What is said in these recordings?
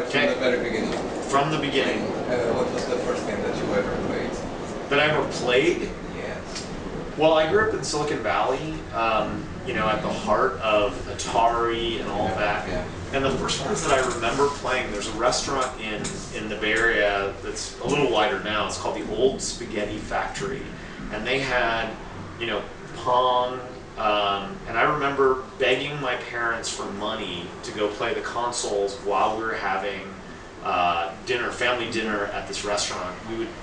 Like from the very beginning. From the beginning. What was the first game that you ever played? That I ever played? Yes. Well, I grew up in Silicon Valley, you know, at the heart of Atari and all that. Yeah. And the first ones that I remember playing, there's a restaurant in the Bay Area that's a little wider now. It's called the Old Spaghetti Factory. And they had, you know, Pong, and I remember begging my parents for money to go play the consoles while we were having dinner, family dinner at this restaurant.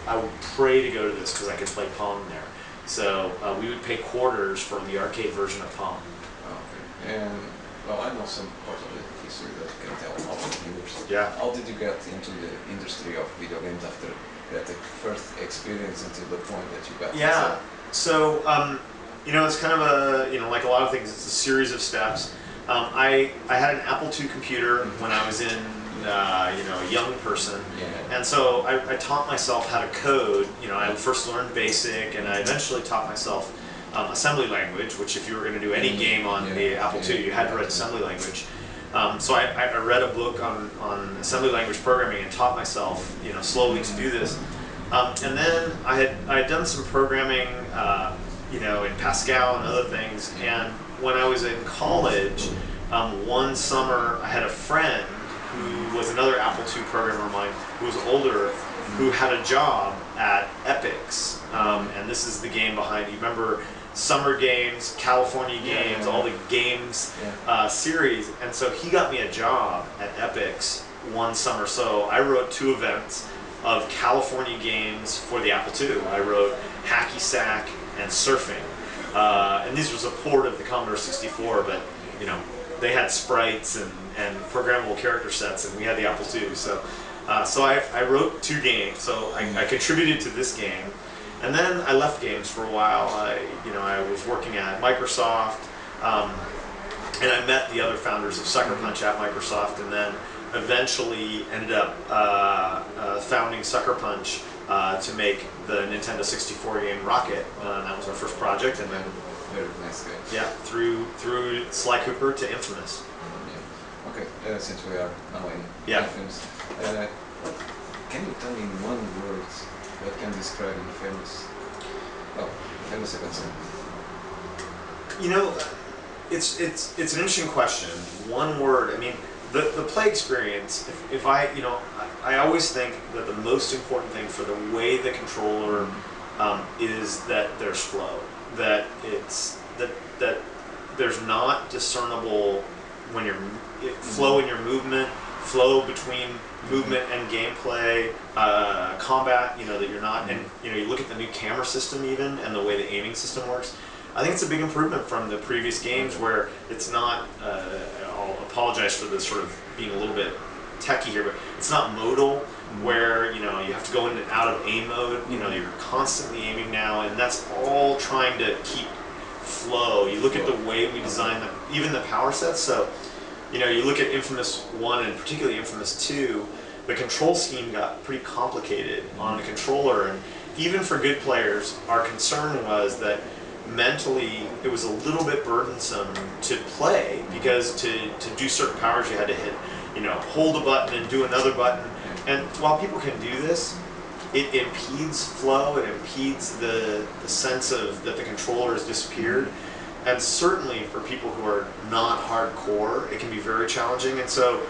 I would pray to go to this because I could play Pong there. So we would pay quarters for the arcade version of Pong. Okay. And well, I know some part of the history that you can tell about the years. Yeah. How did you get into the industry of video games after that first experience until the point that you got? Yeah. So you know, it's kind of a, you know, like a lot of things, it's a series of steps. I had an Apple II computer when I was in, you know, a young person. Yeah. And so I taught myself how to code. You know, I first learned BASIC, and I eventually taught myself assembly language, which if you were going to do any game on the Apple II, you had to write assembly language. So I read a book on assembly language programming and taught myself, you know, slowly to do this. And then I had done some programming, you know, in Pascal and other things. And when I was in college, one summer I had a friend who was another Apple II programmer of mine, who was older, who had a job at Epix. And this is the game behind, you remember Summer Games, California Games, all the games series. And so he got me a job at Epix one summer. So I wrote 2 events of California games for the Apple II. I wrote Hacky Sack and Surfing. And these was a port of the Commodore 64, but you know, they had sprites and programmable character sets, and we had the Apple II. So, so I wrote 2 games. So I contributed to this game, and then I left games for a while. You know, I was working at Microsoft, and I met the other founders of Sucker Punch at Microsoft, and then eventually ended up founding Sucker Punch to make the Nintendo 64 game Rocket. That was our first project, and then Very nice game. yeah, through Sly Cooper to InFAMOUS. Yeah. Okay, since we are now in InFAMOUS, can you tell me in one word what can describe InFAMOUS? Oh, InFAMOUS second son. You know, it's an interesting question. One word. I mean, the play experience. If I, you know, I always think that the most important thing for the way the controller is that there's flow. That it's that there's not discernible when you're flow in your movement, flow between movement and gameplay, combat. You know that you're not, and you know you look at the new camera system even and the way the aiming system works. I think it's a big improvement from the previous games where it's not. I'll apologize for this sort of being a little bit techie here, but it's not modal, where you know you have to go in and out of aim mode. You know you're constantly aiming now, and that's all trying to keep flow. You look at the way we design even the power sets. So you know you look at InFAMOUS 1 and particularly InFAMOUS 2. The control scheme got pretty complicated on the controller, and even for good players, our concern was that mentally it was a little bit burdensome to play because to do certain powers you had to hit, you know, hold a button and do another button. And while people can do this, it impedes flow, it impedes the sense of that the controller has disappeared. And certainly for people who are not hardcore, it can be very challenging. And so,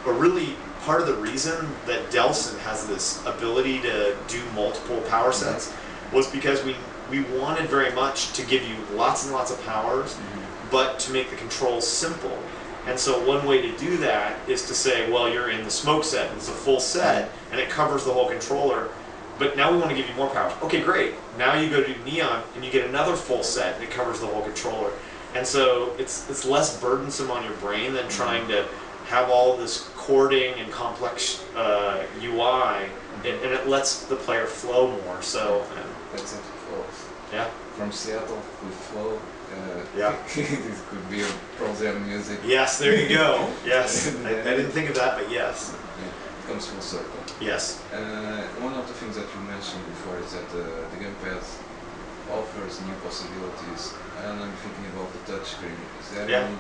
but really part of the reason that Delson has this ability to do multiple power sets was because we wanted very much to give you lots and lots of powers, but to make the controls simple. And so one way to do that is to say, well, you're in the smoke set, and it's a full set, and it covers the whole controller, but now we want to give you more powers. Okay, great. Now you go to Neon, and you get another full set, and it covers the whole controller. And so it's less burdensome on your brain than trying to have all this cording and complex UI, and it lets the player flow more. So That's it. Flow. Yeah. From Seattle with flow. Yeah. This could be a program music. Yes, there you go. Yes. I didn't think of that, but yes. Yeah. It comes full circle. Yes. One of the things that you mentioned before is that the gamepad offers new possibilities, and I'm thinking about the touchscreen. Is there any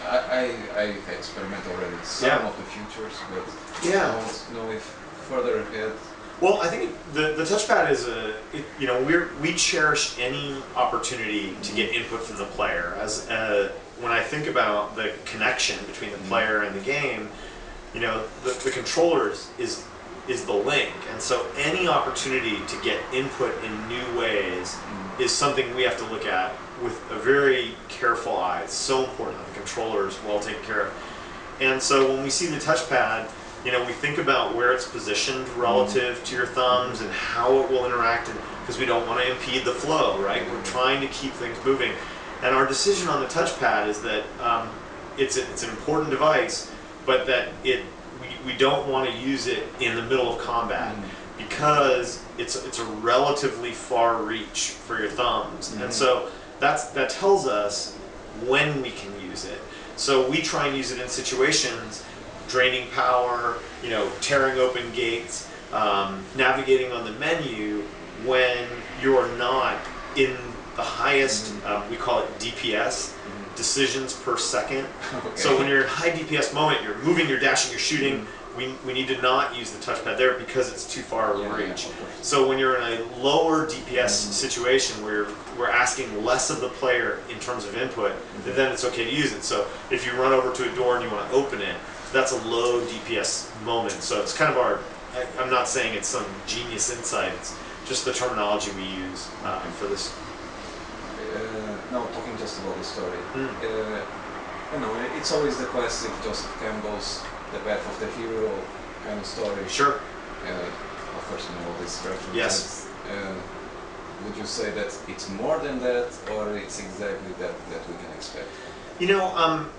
I experiment already some of the features, but I don't know if further ahead. Well, I think the touchpad is we cherish any opportunity to get input from the player. As when I think about the connection between the player and the game, the controller is the link, and so any opportunity to get input in new ways is something we have to look at with a very careful eye. It's so important that the controller is well taken care of. And so when we see the touchpad, we think about where it's positioned relative to your thumbs and how it will interact, because we don't want to impede the flow, right? We're trying to keep things moving. And our decision on the touchpad is that it's an important device, but that we don't want to use it in the middle of combat because it's a relatively far reach for your thumbs. And so that tells us when we can use it. So we try and use it in situations, draining power, tearing open gates, navigating on the menu when you're not in the highest, we call it DPS, decisions per second. Okay. So when you're in high DPS moment, you're moving, you're dashing, you're shooting, we need to not use the touchpad there because it's too far of reach. So when you're in a lower DPS situation where we're asking less of the player in terms of input, then it's okay to use it. So if you run over to a door and you want to open it, that's a low DPS moment. So it's kind of I'm not saying it's some genius insight, it's just the terminology we use for this. Now talking just about the story, it's always the classic Joseph Campbell's The Path of the Hero kind of story. Sure. Of course, all these references. Yes. Would you say that it's more than that, or it's exactly that we can expect?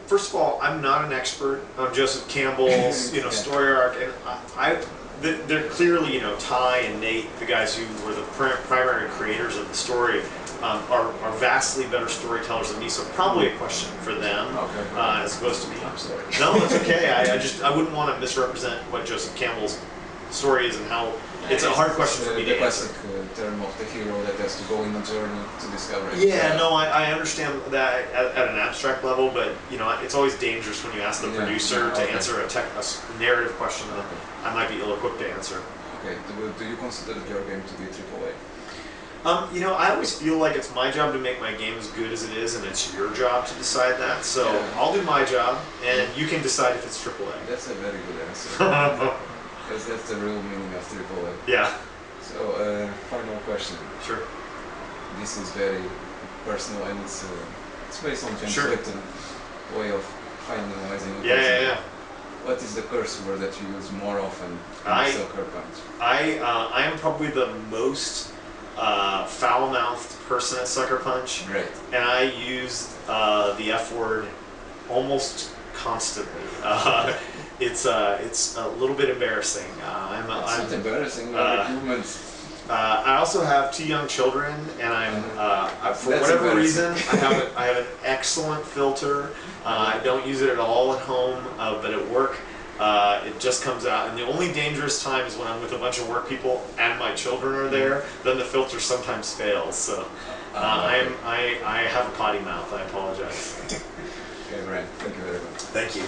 First of all, I'm not an expert on Joseph Campbell's story arc, and they're clearly Ty and Nate, the guys who were the primary creators of the story, are vastly better storytellers than me. So probably a question for them as opposed to me. I'm sorry. No, it's okay. I wouldn't want to misrepresent what Joseph Campbell's story is and how. It's a hard question for me to answer. The classic term of the hero that has to go in a journey to discover it. Yeah, no, I understand that at an abstract level, but it's always dangerous when you ask the producer to answer a narrative question that I might be ill-equipped to answer. Okay, do you consider your game to be AAA? I always feel like it's my job to make my game as good as it is, and it's your job to decide that. So I'll do my job, and you can decide if it's AAA. That's a very good answer. Because that's the real meaning of AAA. Yeah. So, final question. Sure. This is very personal, and it's based on James Lipton way of finalizing. Yeah. What is the curse word that you use more often in Sucker Punch? I am probably the most foul-mouthed person at Sucker Punch. Right. And I use the F word almost constantly. It's a little bit embarrassing. It's not embarrassing. I also have 2 young children, and for whatever reason, I have an excellent filter. I don't use it at all at home, but at work, it just comes out. And the only dangerous time is when I'm with a bunch of work people and my children are there. Then the filter sometimes fails. So I have a potty mouth. I apologize. Okay, Brian. Thank you very much. Thank you.